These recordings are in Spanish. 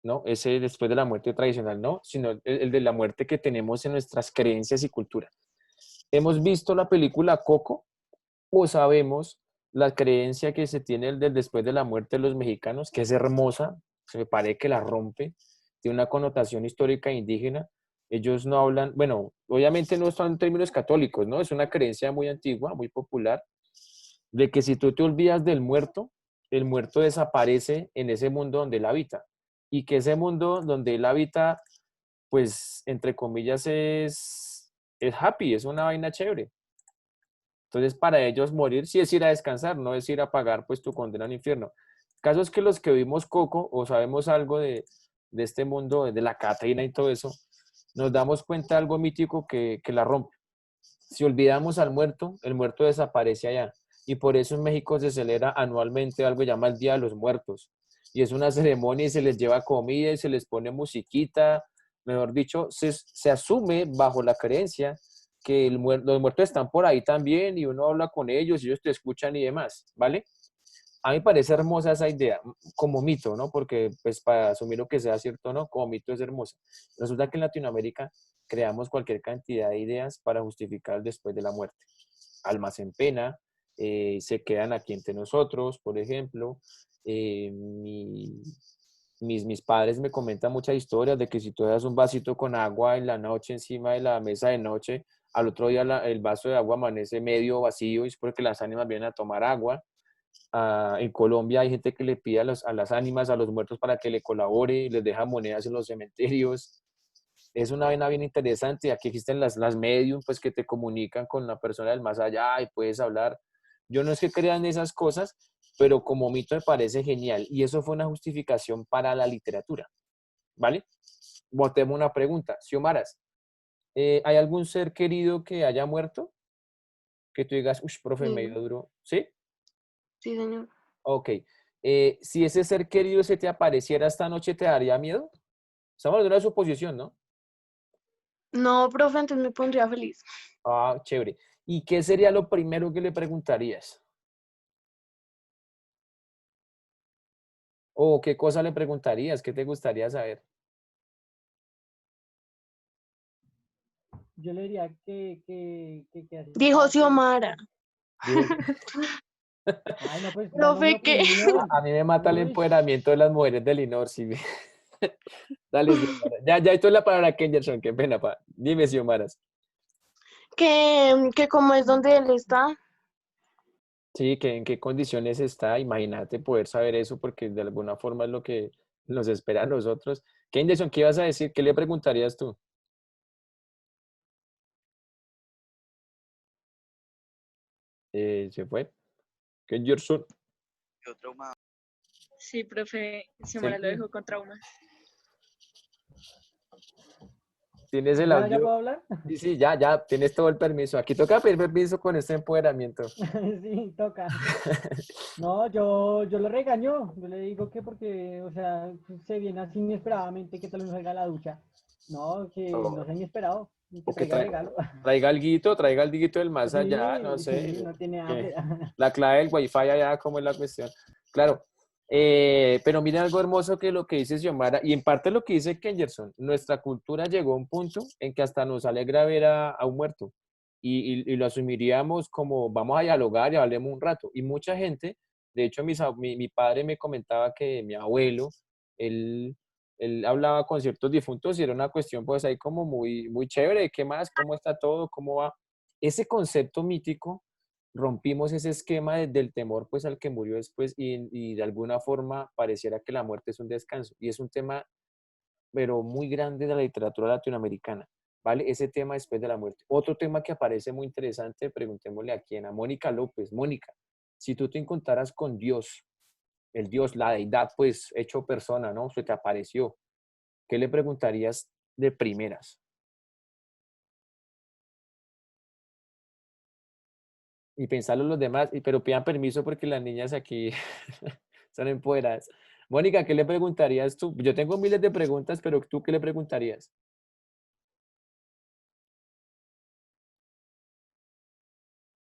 ¿no? Ese después de la muerte tradicional, no, sino el de la muerte que tenemos en nuestras creencias y cultura. ¿Hemos visto la película Coco o sabemos la creencia que se tiene del después de la muerte de los mexicanos, que es hermosa, se me parece que la rompe, tiene una connotación histórica indígena? Ellos no hablan, bueno, obviamente no son en términos católicos, ¿no? Es una creencia muy antigua, muy popular, de que si tú te olvidas del muerto, el muerto desaparece en ese mundo donde él habita. Y que ese mundo donde él habita, pues, entre comillas, es happy, es una vaina chévere. Entonces, para ellos morir sí es ir a descansar, no es ir a pagar pues tu condena al infierno. El caso es que los que vimos Coco o sabemos algo de este mundo, de la Catrina y todo eso, nos damos cuenta de algo mítico que la rompe. Si olvidamos al muerto, el muerto desaparece allá. Y por eso en México se celebra anualmente algo llamado el Día de los Muertos. Y es una ceremonia y se les lleva comida y se les pone musiquita. Mejor dicho, se asume bajo la creencia que los muertos están por ahí también y uno habla con ellos y ellos te escuchan y demás, ¿vale? A mí me parece hermosa esa idea, como mito, ¿no? Porque, pues, para asumir lo que sea cierto o no, como mito es hermosa. Resulta que en Latinoamérica creamos cualquier cantidad de ideas para justificar después de la muerte. Almas en pena, se quedan aquí entre nosotros, por ejemplo. Mis padres me comentan muchas historias de que si tú dejas un vasito con agua en la noche encima de la mesa de noche, al otro día el vaso de agua amanece medio vacío y es porque las ánimas vienen a tomar agua. En Colombia hay gente que le pide a las ánimas, a los muertos para que le colabore, les deja monedas en los cementerios. Es una vaina bien interesante. Aquí existen las medium, pues que te comunican con la persona del más allá y puedes hablar. Yo no es que crean esas cosas, pero como mito me parece genial. Y eso fue una justificación para la literatura, ¿vale? Botemos una pregunta. Xiomaras, ¿hay algún ser querido que haya muerto? Que tú digas, uff, profe, Sí, medio duro. ¿Sí? sí, señor. Ok. Si ese ser querido se te apareciera esta noche, ¿te daría miedo? Estamos de una suposición, ¿no? No, profe, entonces me pondría feliz. Ah, chévere. ¿Y qué sería lo primero que le preguntarías? ¿O qué cosa le preguntarías? ¿Qué te gustaría saber? Yo le diría que así Dijo estaba feliz. Xiomara. Dijo, Ay, no, pues dando mi Profe, ¿qué? opinión. a mí me mata el Uy, empoderamiento de las mujeres del INOR. Sí. Dale, Xiomara. Ya estoy la palabra Kenderson, qué pena, pa. Dime, Xiomaras. Que como es donde él está. Sí, que en qué condiciones está. Imagínate poder saber eso porque de alguna forma es lo que nos espera a nosotros. Kenderson, ¿qué ibas a decir? ¿Qué le preguntarías tú? Se fue. Kenderson. Sí, profe, Se- Xiomara lo dejó con trauma. ¿Tienes el ¿Ya audio? puedo hablar? Sí, sí, ya, tienes todo el permiso. Aquí toca pedir permiso con este empoderamiento. Sí, toca. No, yo lo regaño. Yo le digo que porque, o sea, se viene así inesperadamente, que tal vez no salga a la ducha. No, que no O, sea inesperado y o que que traiga el regalo. traiga alguito del más allá, no Sí, sé. sí, no tiene Que hambre. la clave del wifi allá, ¿cómo es la cuestión? Claro. Pero miren algo hermoso que lo que dice Xiomara, y en parte lo que dice Kengerson, nuestra cultura llegó a un punto en que hasta nos alegra ver a un muerto y lo asumiríamos como vamos a dialogar y hablemos un rato. Y mucha gente, de hecho mi padre me comentaba que mi abuelo, él, él hablaba con ciertos difuntos y era una cuestión pues ahí como muy chévere, ¿qué más? ¿Cómo está todo? ¿Cómo va? Ese concepto mítico rompimos ese esquema del temor pues al que murió después y de alguna forma pareciera que la muerte es un descanso y es un tema pero muy grande de la literatura latinoamericana, ¿vale? Ese tema después de la muerte. Otro tema que aparece muy interesante, preguntémosle a quién, a Mónica López. Mónica, si tú te encontraras con Dios, el Dios, la deidad pues hecho persona, ¿no? Se te apareció, ¿qué le preguntarías de primeras? Y pensarlo los demás, pero pidan permiso porque las niñas aquí son empoderadas. Mónica, ¿qué le preguntarías tú? Yo tengo miles de preguntas, pero tú, ¿qué le preguntarías?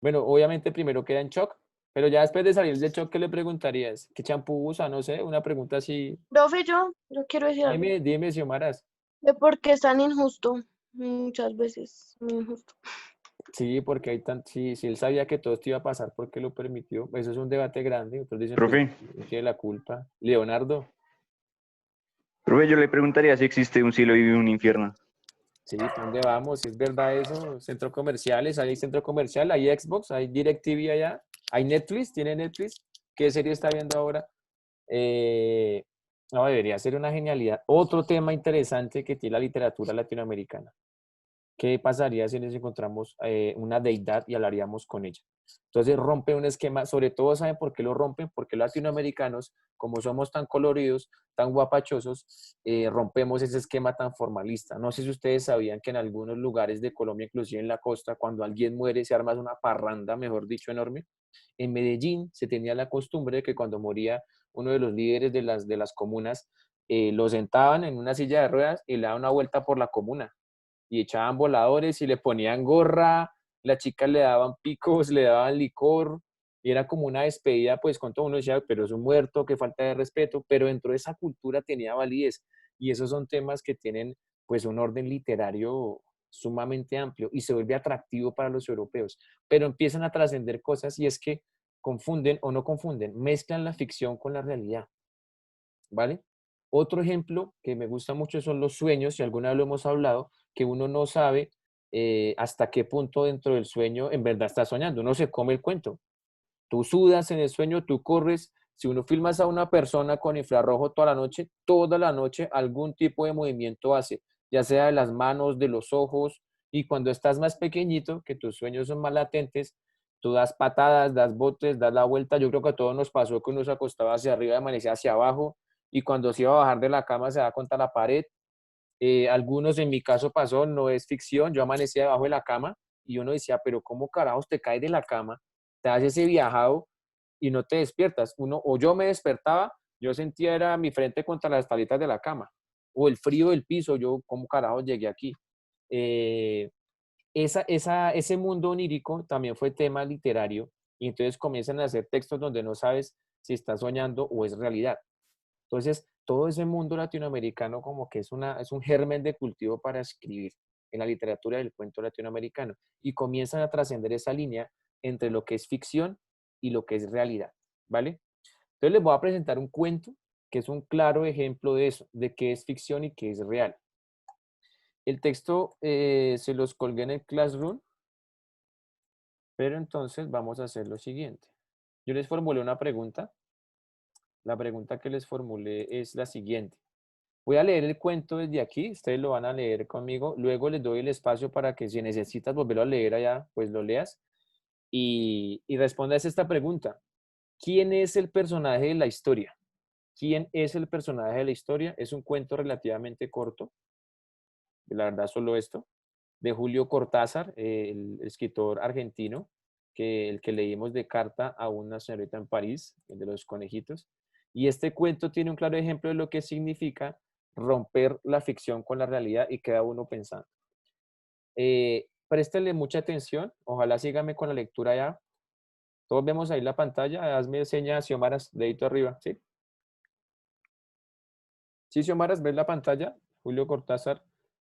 Bueno, obviamente primero queda en shock, Pero ya después de salir del shock, ¿qué le preguntarías? ¿Qué champú usa? No sé, una pregunta así. Profe, yo quiero decir algo. Dime, Xiomaras. De por qué es tan injusto. Muchas veces, muy injusto. Sí, porque hay tan, si él sabía que todo esto iba a pasar, ¿por qué lo permitió? Eso es un debate grande. Otros dicen, pues, Profe, no tiene la culpa. Leonardo, profe, yo le preguntaría si existe un cielo y un infierno. sí, ¿para dónde vamos? ¿Es verdad eso? Centros comerciales, hay centro comercial, hay Xbox, hay DirecTV allá, hay Netflix, ¿tiene Netflix? ¿Qué serie está viendo ahora? Eh, no, debería ser una genialidad. Otro tema interesante que tiene la literatura latinoamericana. ¿Qué pasaría si nos encontramos una deidad y hablaríamos con ella? Entonces rompe un esquema, sobre todo, ¿saben por qué lo rompen? Porque los latinoamericanos, como somos tan coloridos, tan guapachosos, rompemos ese esquema tan formalista. No sé si ustedes sabían que en algunos lugares de Colombia, inclusive en la costa, cuando alguien muere se arma una parranda, mejor dicho, enorme. En Medellín se tenía la costumbre de que cuando moría uno de los líderes de las comunas, lo sentaban en una silla de ruedas y le daban una vuelta por la comuna y echaban voladores y le ponían gorra, las chicas le daban picos, le daban licor, y era como una despedida, pues con todo uno decía, pero es un muerto, qué falta de respeto, pero dentro de esa cultura tenía validez, y esos son temas que tienen pues un orden literario sumamente amplio y se vuelve atractivo para los europeos, pero empiezan a trascender cosas y es que confunden o no confunden, mezclan la ficción con la realidad, ¿vale? Otro ejemplo que me gusta mucho son los sueños, y alguna vez lo hemos hablado, que uno no sabe hasta qué punto dentro del sueño en verdad está soñando. Uno se come el cuento. Tú sudas en el sueño, tú corres. Si uno filmas a una persona con infrarrojo toda la noche algún tipo de movimiento hace, ya sea de las manos, de los ojos, y cuando estás más pequeñito, que tus sueños son más latentes, tú das patadas, das botes, das la vuelta. Yo creo que a todos nos pasó que uno se acostaba hacia arriba y amanecía hacia abajo, y cuando se iba a bajar de la cama se da contra la pared. Algunos, en mi caso pasó, no es ficción, yo amanecía debajo de la cama y uno decía, pero ¿cómo carajos te caes de la cama? Te haces ese viajado y no te despiertas. Uno, o yo me despertaba, yo sentía era mi frente contra las tabletas de la cama, o el frío del piso, yo, ¿cómo carajos llegué aquí? Eh, ese mundo onírico también fue tema literario y entonces comienzan a hacer textos donde no sabes si estás soñando o es realidad. Entonces, todo ese mundo latinoamericano como que es un germen de cultivo para escribir en la literatura del cuento latinoamericano y comienzan a trascender esa línea entre lo que es ficción y lo que es realidad, ¿vale? Entonces les voy a presentar un cuento que es un claro ejemplo de eso, de qué es ficción y qué es real. El texto se los colgué en el Classroom, pero entonces vamos a hacer lo siguiente. Yo les formulé una pregunta. La pregunta que les formulé es la siguiente. Voy a leer el cuento desde aquí, ustedes lo van a leer conmigo, luego les doy el espacio para que si necesitas volverlo a leer allá, pues lo leas y respondas esta pregunta. ¿Quién es el personaje de la historia? ¿Quién es el personaje de la historia? Es un cuento relativamente corto, la verdad solo esto, de Julio Cortázar, el escritor argentino, el que leímos de Carta a una señorita en París, el de los conejitos. Y este cuento tiene un claro ejemplo de lo que significa romper la ficción con la realidad y queda uno pensando. Préstenle mucha atención, ojalá síganme con la lectura ya. Todos vemos ahí la pantalla, hazme señas, Xiomaras, dedito arriba, ¿sí? Sí, Xiomaras, ¿ves la pantalla? Julio Cortázar,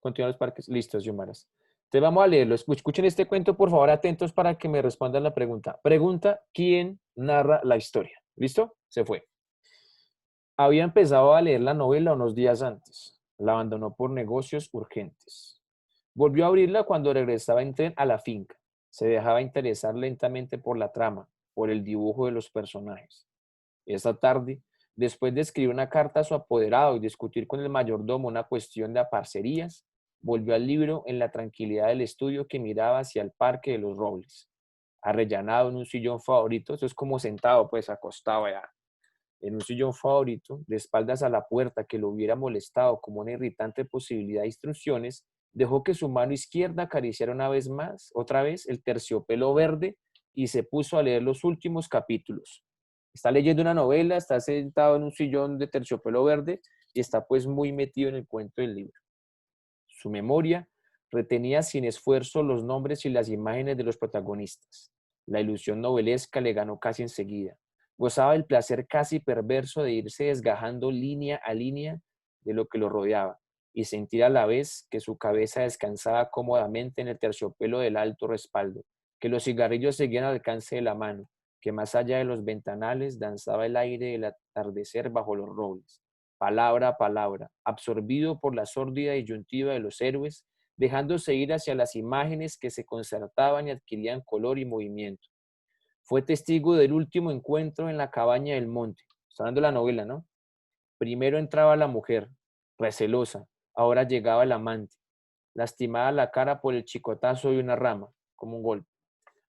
Continúa los parques. Listo, Xiomaras. Entonces vamos a leerlo. Escuchen este cuento, por favor, atentos para que me respondan la pregunta. Pregunta, ¿quién narra la historia? ¿Listo? Se fue. Había empezado a leer la novela unos días antes. La abandonó por negocios urgentes. Volvió a abrirla cuando regresaba en tren a la finca. Se dejaba interesar lentamente por la trama, por el dibujo de los personajes. Esa tarde, después de escribir una carta a su apoderado y discutir con el mayordomo una cuestión de parcerías, volvió al libro en la tranquilidad del estudio que miraba hacia el Parque de los Robles. Arrellanado en un sillón favorito, eso es como sentado, pues acostado ya, en un sillón favorito, de espaldas a la puerta que lo hubiera molestado como una irritante posibilidad de instrucciones, dejó que su mano izquierda acariciara una vez más, otra vez, el terciopelo verde y se puso a leer los últimos capítulos. Está leyendo una novela, está sentado en un sillón de terciopelo verde y está pues muy metido en el cuento del libro. Su memoria retenía sin esfuerzo los nombres y las imágenes de los protagonistas. La ilusión novelesca le ganó casi enseguida. Gozaba el placer casi perverso de irse desgajando línea a línea de lo que lo rodeaba y sentir a la vez que su cabeza descansaba cómodamente en el terciopelo del alto respaldo, que los cigarrillos seguían al alcance de la mano, que más allá de los ventanales danzaba el aire del atardecer bajo los robles. Palabra a palabra, absorbido por la sórdida disyuntiva de los héroes, dejándose ir hacia las imágenes que se concertaban y adquirían color y movimiento. Fue testigo del último encuentro en la cabaña del monte. Está hablando de la novela, ¿no? Primero entraba la mujer, recelosa. Ahora llegaba el amante, lastimada la cara por el chicotazo de una rama, como un golpe.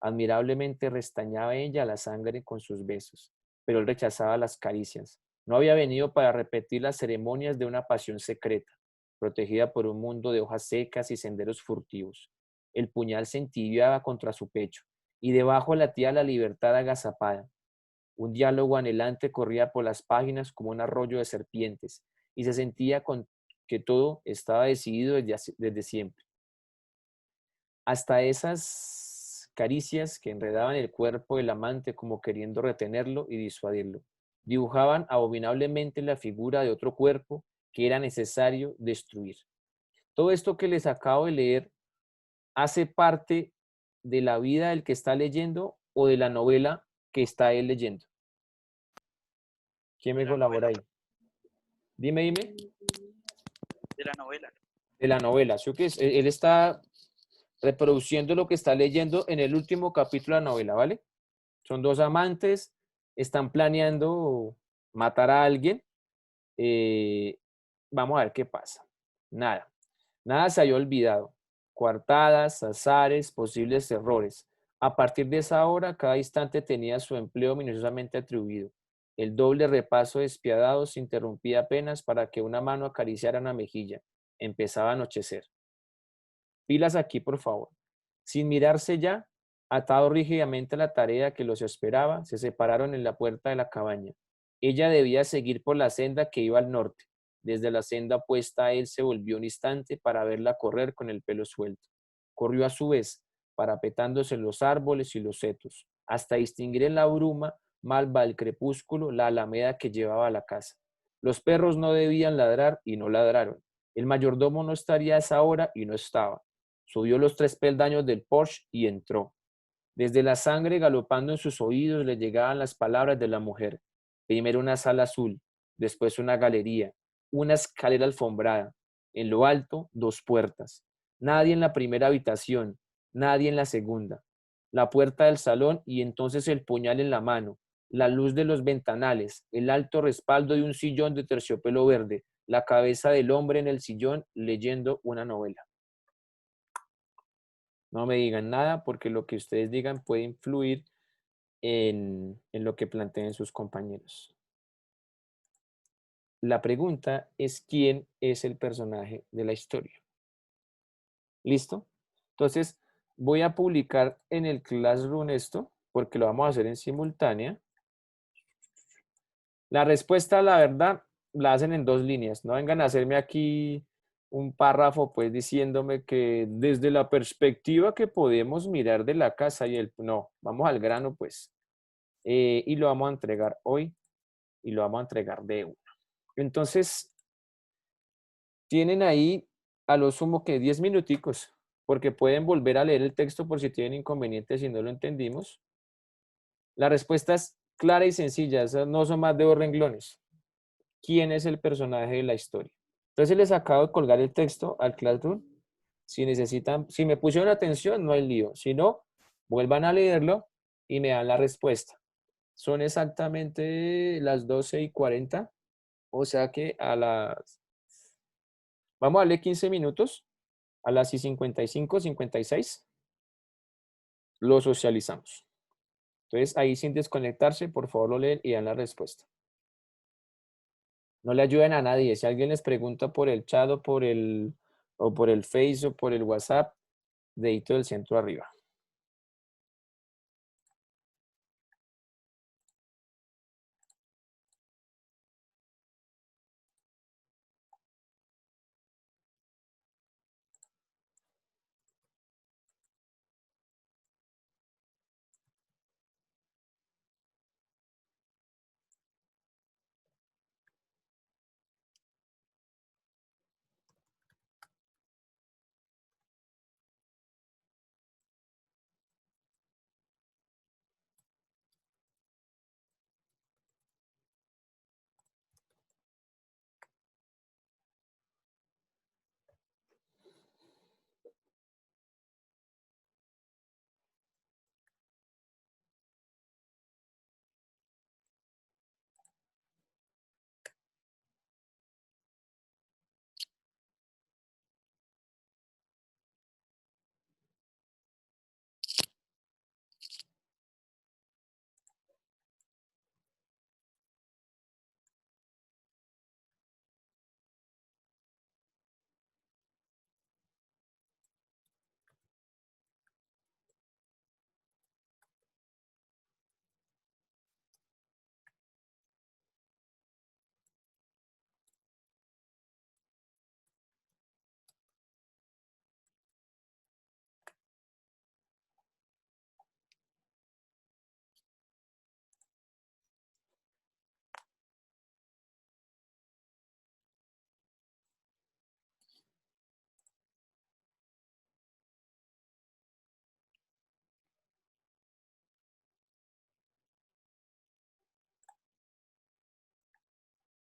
Admirablemente restañaba ella la sangre con sus besos, pero él rechazaba las caricias. No había venido para repetir las ceremonias de una pasión secreta, protegida por un mundo de hojas secas y senderos furtivos. El puñal se entibiaba contra su pecho, y debajo latía la libertad agazapada. Un diálogo anhelante corría por las páginas como un arroyo de serpientes, y se sentía que todo estaba decidido desde siempre. Hasta esas caricias que enredaban el cuerpo del amante como queriendo retenerlo y disuadirlo, dibujaban abominablemente la figura de otro cuerpo que era necesario destruir. Todo esto que les acabo de leer hace parte de la vida del que está leyendo o de la novela que está él leyendo. ¿Quién me colabora ahí? Dime. De la novela. De la novela. ¿Sí o qué es? Él está reproduciendo lo que está leyendo en el último capítulo de la novela, ¿vale? Son dos amantes, están planeando matar a alguien. Vamos a ver qué pasa. Nada se había olvidado. Coartadas, azares, posibles errores. A partir de esa hora, cada instante tenía su empleo minuciosamente atribuido. El doble repaso despiadado se interrumpía apenas para que una mano acariciara una mejilla. Empezaba a anochecer. Pilas aquí, por favor. Sin mirarse ya, atado rígidamente a la tarea que los esperaba, se separaron en la puerta de la cabaña. Ella debía seguir por la senda que iba al norte. Desde la senda opuesta a él se volvió un instante para verla correr con el pelo suelto. Corrió a su vez, parapetándose en los árboles y los setos, hasta distinguir en la bruma, malva del crepúsculo, la alameda que llevaba a la casa. Los perros no debían ladrar y no ladraron. El mayordomo no estaría a esa hora y no estaba. Subió los 3 peldaños del porche y entró. Desde la sangre galopando en sus oídos le llegaban las palabras de la mujer. Primero una sala azul, después una galería, una escalera alfombrada. En lo alto, 2 puertas. Nadie en la primera habitación, nadie en la segunda. La puerta del salón y entonces el puñal en la mano, la luz de los ventanales, el alto respaldo de un sillón de terciopelo verde, la cabeza del hombre en el sillón leyendo una novela. No me digan nada porque lo que ustedes digan puede influir en lo que planteen sus compañeros. La pregunta es quién es el personaje de la historia. ¿Listo? Entonces, voy a publicar en el Classroom esto porque lo vamos a hacer en simultánea. La respuesta, la verdad, la hacen en 2 líneas. No vengan a hacerme aquí un párrafo pues diciéndome que desde la perspectiva que podemos mirar de la casa y el... No, vamos al grano pues. Y lo vamos a entregar hoy y lo vamos a entregar de una. Entonces, tienen ahí a lo sumo que 10 minuticos, porque pueden volver a leer el texto por si tienen inconvenientes si no lo entendimos. La respuesta es clara y sencilla, esas no son más de 2 renglones. ¿Quién es el personaje de la historia? Entonces les acabo de colgar el texto al Classroom. Si necesitan, si me pusieron atención, no hay lío. Si no, vuelvan a leerlo y me dan la respuesta. Son exactamente las 12:40. O sea que a las... Vamos a darle 15 minutos. A las 55, 56. Lo socializamos. Entonces ahí sin desconectarse, por favor lo leen y dan la respuesta. No le ayuden a nadie. Si alguien les pregunta por el chat o por el Face o por el WhatsApp, dedito del centro arriba.